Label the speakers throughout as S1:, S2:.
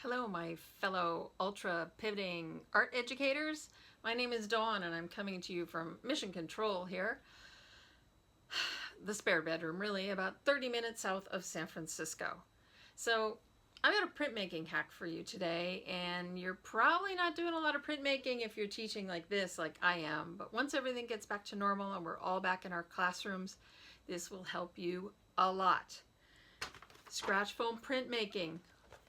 S1: Hello, my fellow ultra pivoting art educators. My name is Dawn and I'm coming to you from Mission Control here. The spare bedroom, really, about 30 minutes south of San Francisco. So I've got a printmaking hack for you today, and you're probably not doing a lot of printmaking if you're teaching like this, like I am. But once everything gets back to normal and we're all back in our classrooms, this will help you a lot. Scratch foam printmaking.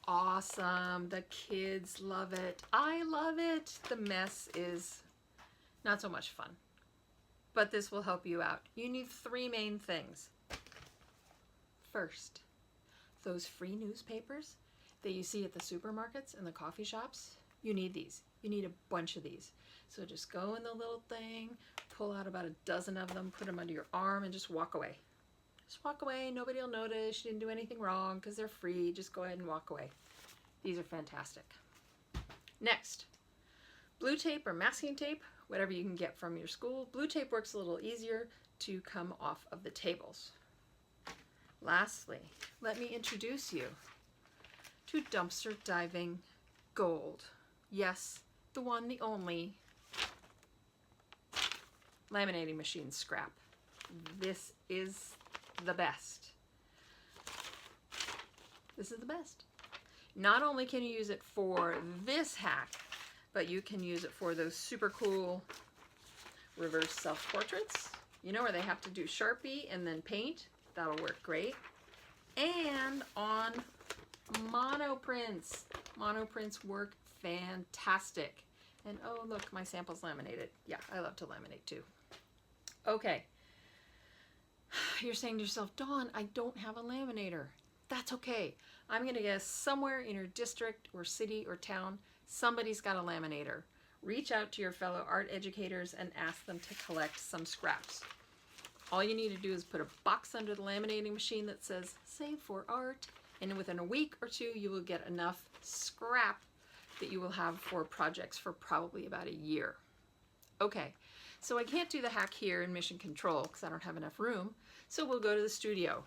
S1: Awesome. The kids love it. I love it. The mess is not so much fun, but this will help you out. You need three main things. First, those free newspapers that you see at the supermarkets and the coffee shops, you need these. You need a bunch of these. So just go in the little thing, pull out about a dozen of them, put them under your arm, and just walk away. Just walk away. Nobody will notice. You didn't do anything wrong because they're free. Just go ahead and walk away. These are fantastic. Next, blue tape or masking tape, whatever you can get from your school. Blue tape works a little easier to come off of the tables. Lastly, let me introduce you to dumpster diving gold. Yes, the one, the only laminating machine scrap. This is the best. This is the best. Not only can you use it for this hack, but you can use it for those super cool reverse self-portraits. You know, where they have to do Sharpie and then paint. That'll work great. And on monoprints. Monoprints work fantastic. And oh, look, my sample's laminated. Yeah, I love to laminate too. Okay. You're saying to yourself, Dawn, I don't have a laminator. That's okay. I'm going to guess somewhere in your district or city or town, somebody's got a laminator. Reach out to your fellow art educators and ask them to collect some scraps. All you need to do is put a box under the laminating machine that says Save for Art, and within a week or two you will get enough scrap that you will have for projects for probably about a year. Okay, so I can't do the hack here in Mission Control because I don't have enough room, so we'll go to the studio.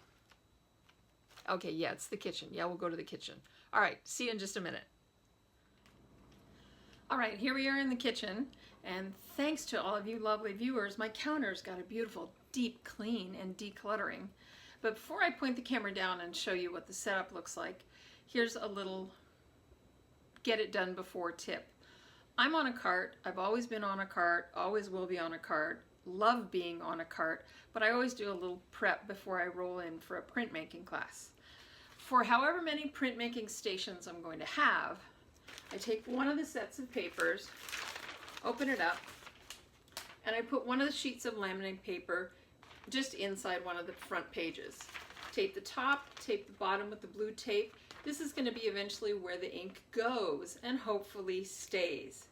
S1: Okay, yeah, it's the kitchen. Yeah, we'll go to the kitchen. All right, see you in just a minute. All right, here we are in the kitchen, and thanks to all of you lovely viewers, my counter's got a beautiful deep clean and decluttering. But before I point the camera down and show you what the setup looks like, here's a little get it done before tip. I'm on a cart. I've always been on a cart, always will be on a cart, love being on a cart, but I always do a little prep before I roll in for a printmaking class. For however many printmaking stations I'm going to have, I take one of the sets of papers, open it up, and I put one of the sheets of laminating paper just inside one of the front pages. Tape the top, tape the bottom with the blue tape. This is going to be eventually where the ink goes and hopefully stays.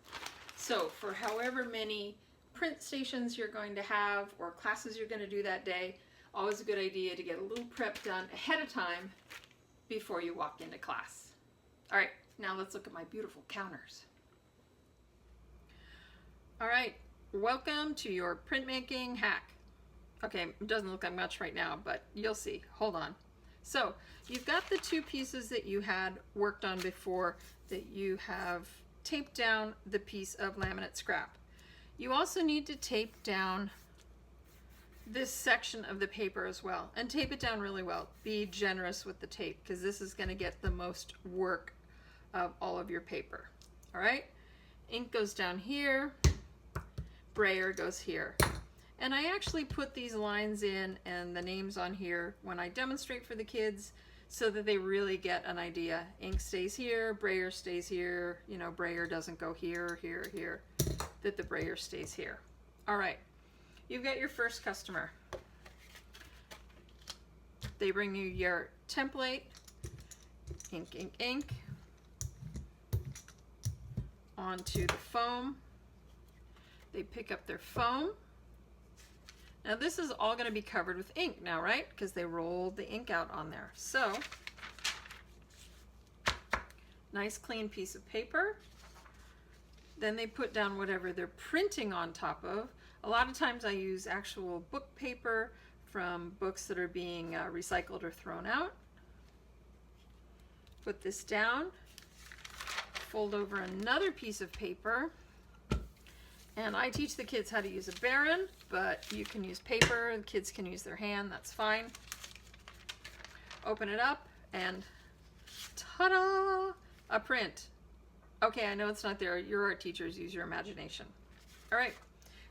S1: So for however many print stations you're going to have or classes you're going to do that day, always a good idea to get a little prep done ahead of time before you walk into class. All right, now let's look at my beautiful counters. All right, welcome to your printmaking hack. Okay, it doesn't look like much right now, but you'll see. Hold on. So you've got the two pieces that you had worked on before that you have taped down the piece of laminate scrap. You also need to tape down this section of the paper as well, and tape it down really well. Be generous with the tape because this is going to get the most work of all of your paper. All right, ink goes down here, brayer goes here. And I actually put these lines in and the names on here when I demonstrate for the kids so that they really get an idea. Ink stays here, brayer stays here, you know, brayer doesn't go here, here, here, that the brayer stays here. All right, you've got your first customer. They bring you your template, ink, ink, ink, onto the foam. They pick up their foam. Now this is all going to be covered with ink now, right? Because they rolled the ink out on there. So, nice clean piece of paper. Then they put down whatever they're printing on top of. A lot of times I use actual book paper from books that are being recycled or thrown out. Put this down. fold over another piece of paper. And I teach the kids how to use a baren, but you can use paper, the kids can use their hand, that's fine. Open it up and ta-da! A print. Okay, I know it's not there. Your art teachers, use your imagination. All right,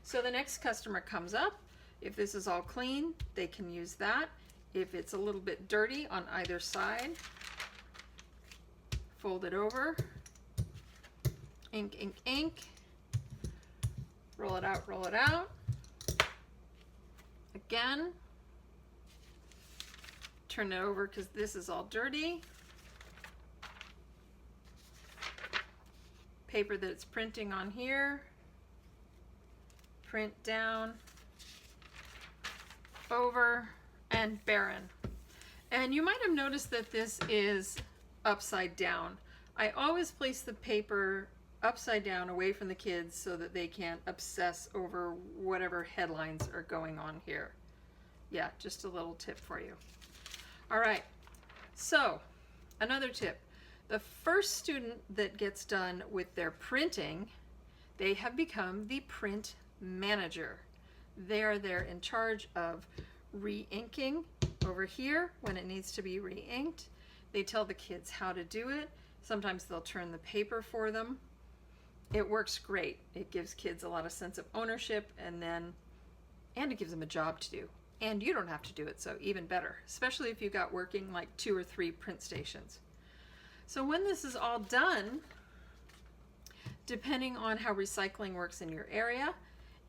S1: so the next customer comes up. If this is all clean, they can use that. If it's a little bit dirty on either side, fold it over. Ink, ink, ink. Roll it out, roll it out. Again. Turn it over because this is all dirty. Paper that it's printing on here. Print down, over, and baren. And you might have noticed that this is upside down. I always place the paper upside down away from the kids so that they can't obsess over whatever headlines are going on here. Yeah, just a little tip for you. All right, so another tip. The first student that gets done with their printing, they have become the print manager. They are there in charge of re-inking over here when it needs to be re-inked. They tell the kids how to do it. Sometimes they'll turn the paper for them. It works great. It gives kids a lot of sense of ownership, and it gives them a job to do. And you don't have to do it, so even better, especially if you've got working like 2 or 3 print stations. So when this is all done, depending on how recycling works in your area,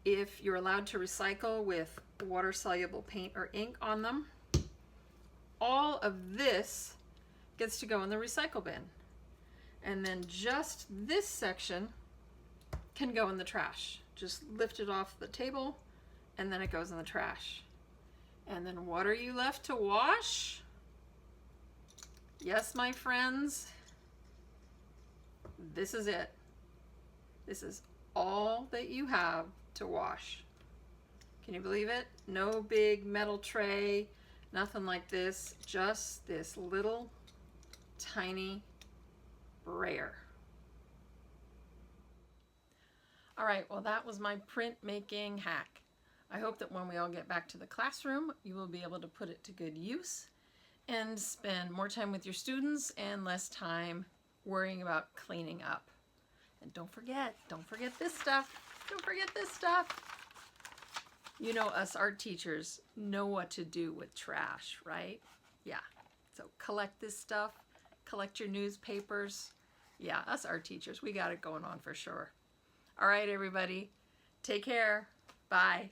S1: if you're allowed to recycle with water-soluble paint or ink on them, all of this gets to go in the recycle bin. And then just this section can go in the trash. Just lift it off the table and then it goes in the trash. And then what are you left to wash? Yes, my friends, this is it. This is all that you have to wash. Can you believe it? No big metal tray, nothing like this, just this little tiny brayer. All right, well, that was my printmaking hack. I hope that when we all get back to the classroom, you will be able to put it to good use and spend more time with your students and less time worrying about cleaning up. And don't forget this stuff. Don't forget this stuff. You know, us art teachers know what to do with trash, right? Yeah, so collect this stuff, collect your newspapers. Yeah, us art teachers, we got it going on for sure. All right, everybody, take care. Bye.